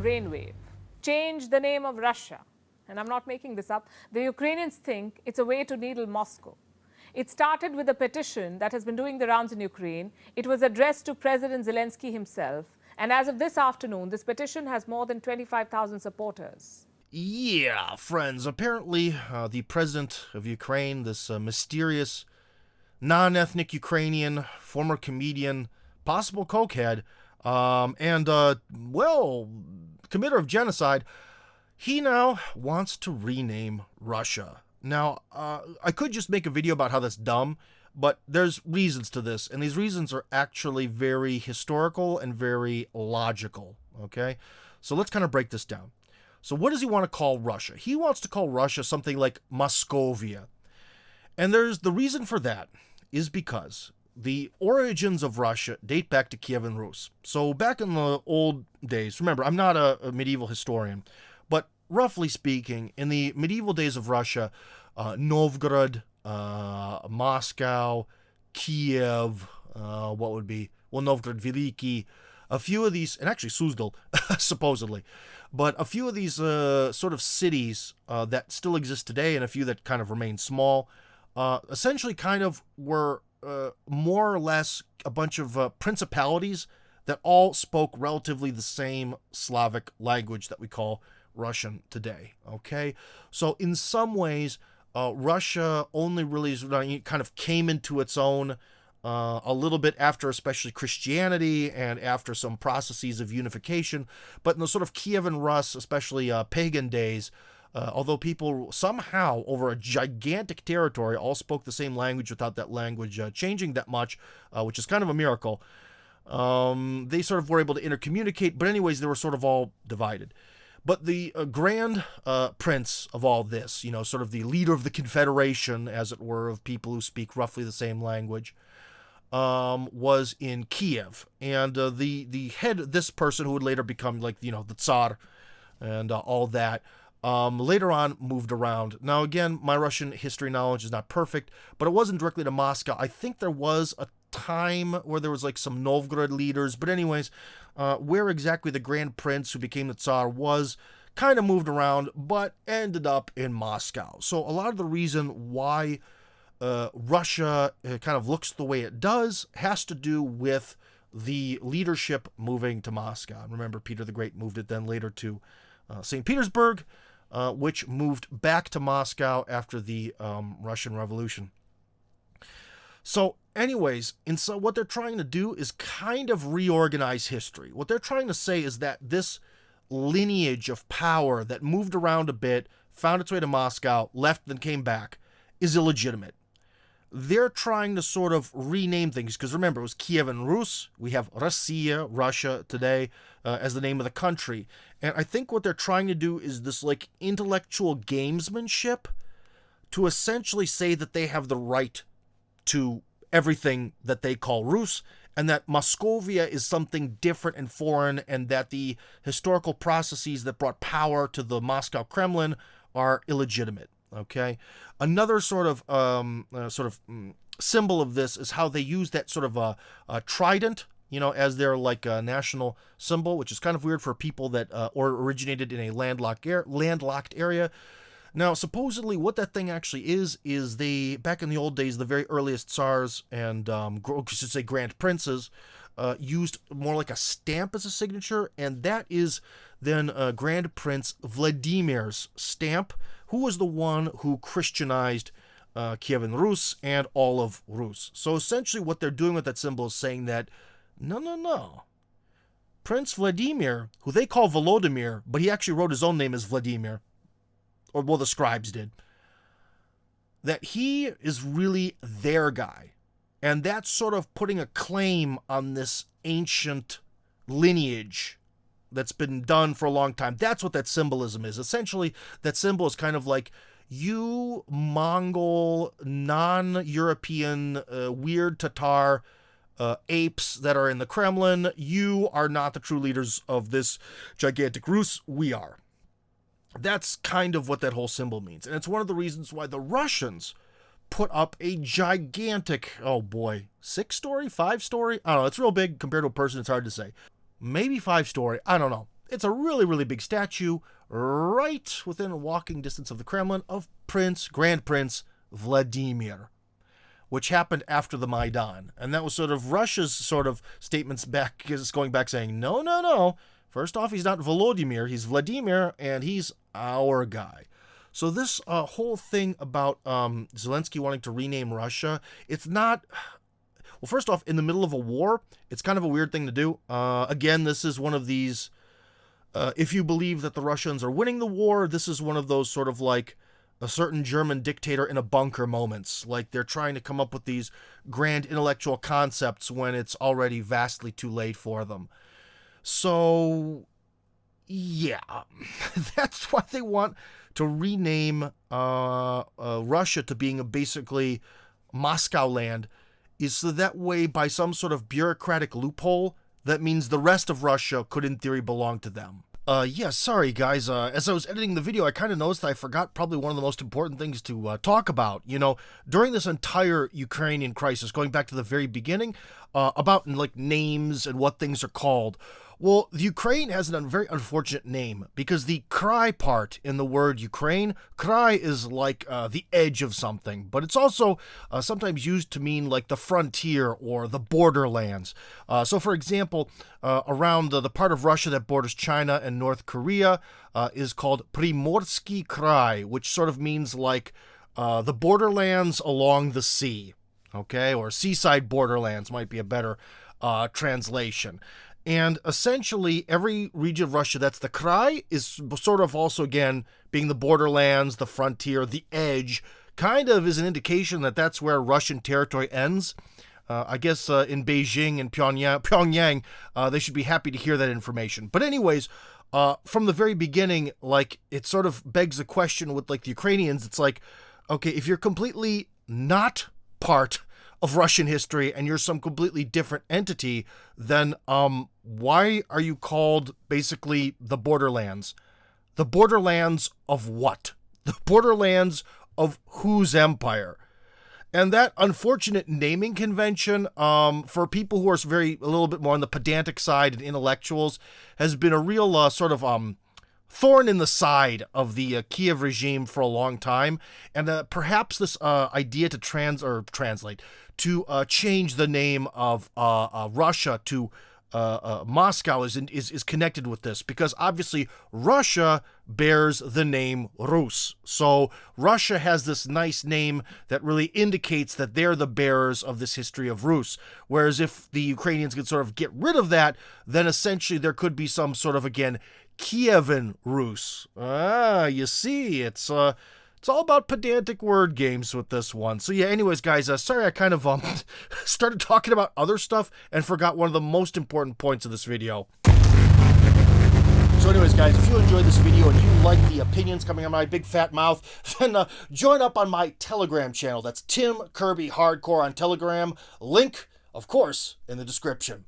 brainwave. Change the name of Russia. And I'm not making this up. The Ukrainians think it's a way to needle Moscow. It started with a petition that has been doing the rounds in Ukraine. It was addressed to President Zelensky himself. And as of this afternoon, this petition has more than 25,000 supporters. Yeah, friends, apparently the president of Ukraine, this mysterious, non-ethnic Ukrainian, former comedian, possible cokehead, and, well, committer of genocide, he now wants to rename Russia. Now, I could just make a video about how that's dumb, but there's reasons to this, and these reasons are actually very historical and very logical, okay? So let's kind of break this down. So what does he want to call Russia? He wants to call Russia something like Moscovia. And there's the reason for that is because the origins of Russia date back to Kievan Rus. So back in the old days, remember, I'm not a medieval historian, but roughly speaking, in the medieval days of Russia, Novgorod, Moscow, Kiev, Novgorod Veliki, a few of these, and actually Suzdal, supposedly, but a few of these sort of cities that still exist today and a few that kind of remain small, essentially kind of were more or less a bunch of principalities that all spoke relatively the same Slavic language that we call Russian today, okay? So in some ways, Russia only really kind of came into its own a little bit after especially Christianity and after some processes of unification. But in the sort of Kievan Rus, especially pagan days, although people somehow over a gigantic territory all spoke the same language without that language changing that much, which is kind of a miracle, they sort of were able to intercommunicate. But anyways, they were sort of all divided. But the grand prince of all this, you know, sort of the leader of the confederation, as it were, of people who speak roughly the same language, was in Kiev. And the head, this person who would later become like, you know, the Tsar and all that, later on moved around. Now, again, my Russian history knowledge is not perfect, but it wasn't directly to Moscow. I think there was a time where there was like some Novgorod leaders, but anyways, where exactly the Grand Prince who became the Tsar was kind of moved around, but ended up in Moscow. So a lot of the reason why Russia kind of looks the way it does has to do with the leadership moving to Moscow. And remember, Peter the Great moved it then later to St. Petersburg, which moved back to Moscow after the Russian Revolution. So anyways, so what they're trying to do is kind of reorganize history. What they're trying to say is that this lineage of power that moved around a bit, found its way to Moscow, left, then came back, is illegitimate. They're trying to sort of rename things, because remember, it was Kievan Rus. We have Russia, Russia today, as the name of the country. And I think what they're trying to do is this like intellectual gamesmanship to essentially say that they have the right to everything that they call Rus, and that Moscovia is something different and foreign, and that the historical processes that brought power to the Moscow Kremlin are illegitimate. Okay, another sort of symbol of this is how they use that sort of a trident, you know, as their like national symbol, which is kind of weird for people that originated in a landlocked area. Now, supposedly, what that thing actually is they, back in the old days, the very earliest Tsars and, should say, Grand Princes, used more like a stamp as a signature, and that is then Grand Prince Vladimir's stamp, who was the one who Christianized Kievan Rus and all of Rus. So essentially what they're doing with that symbol is saying that, no. Prince Vladimir, who they call Volodymyr, but he actually wrote his own name as Vladimir, or well, the scribes did, that he is really their guy. And that's sort of putting a claim on this ancient lineage that's been done for a long time. That's what that symbolism is. Essentially, that symbol is kind of like, you Mongol, non-European, weird Tatar apes that are in the Kremlin, you are not the true leaders of this gigantic Rus. We are. That's kind of what that whole symbol means. And it's one of the reasons why the Russians put up a gigantic, 6-story, 5-story? I don't know. It's real big compared to a person. It's hard to say. Maybe 5-story. I don't know. it's a really, really big statue right within walking distance of the Kremlin of Grand Prince Vladimir, which happened after the Maidan. And that was sort of Russia's sort of statements back, going back saying, no, no, no. First off, he's not Volodymyr, he's Vladimir, and he's our guy. So this whole thing about Zelensky wanting to rename Russia, it's not... Well, first off, in the middle of a war, it's kind of a weird thing to do. Again, this is one of these... if you believe that the Russians are winning the war, this is one of those sort of like a certain German dictator in a bunker moments. Like they're trying to come up with these grand intellectual concepts when it's already vastly too late for them. So, yeah, that's why they want to rename Russia to being basically Moscow land, is so that way by some sort of bureaucratic loophole, that means the rest of Russia could in theory belong to them. Yeah, sorry guys, as I was editing the video, I kind of noticed that I forgot probably one of the most important things to talk about. You know, during this entire Ukrainian crisis, going back to the very beginning, about like names and what things are called. Well, the Ukraine has a very unfortunate name because the cry part in the word Ukraine, cry is like the edge of something, but it's also sometimes used to mean like the frontier or the borderlands. So, for example, around the part of Russia that borders China and North Korea is called Primorsky Krai, which sort of means like the borderlands along the sea, okay, or seaside borderlands might be a better translation. And essentially, every region of Russia that's the Krai is sort of also, again, being the borderlands, the frontier, the edge, kind of is an indication that that's where Russian territory ends. I guess in Beijing and Pyongyang, they should be happy to hear that information. But anyways, from the very beginning, like, it sort of begs the question with, like, the Ukrainians. It's like, okay, if you're completely not part of Russian history and you're some completely different entity, then why are you called basically the borderlands? The borderlands of what? The borderlands of whose empire? And that unfortunate naming convention, for people who are a little bit more on the pedantic side and intellectuals, has been a real sort of thorn in the side of the Kiev regime for a long time. And perhaps this idea to translate, to change the name of Russia to Moscow is connected with this, because obviously Russia bears the name Rus. So Russia has this nice name that really indicates that they're the bearers of this history of Rus. Whereas if the Ukrainians could sort of get rid of that, then essentially there could be some sort of, again, Kievan Rus. You see, it's all about pedantic word games with this one. So yeah, anyways, guys, sorry I kind of started talking about other stuff and forgot one of the most important points of this video. So anyways, guys, if you enjoyed this video and you like the opinions coming out of my big fat mouth, then join up on my Telegram channel. That's Tim Kirby Hardcore on Telegram. Link, of course, in the description.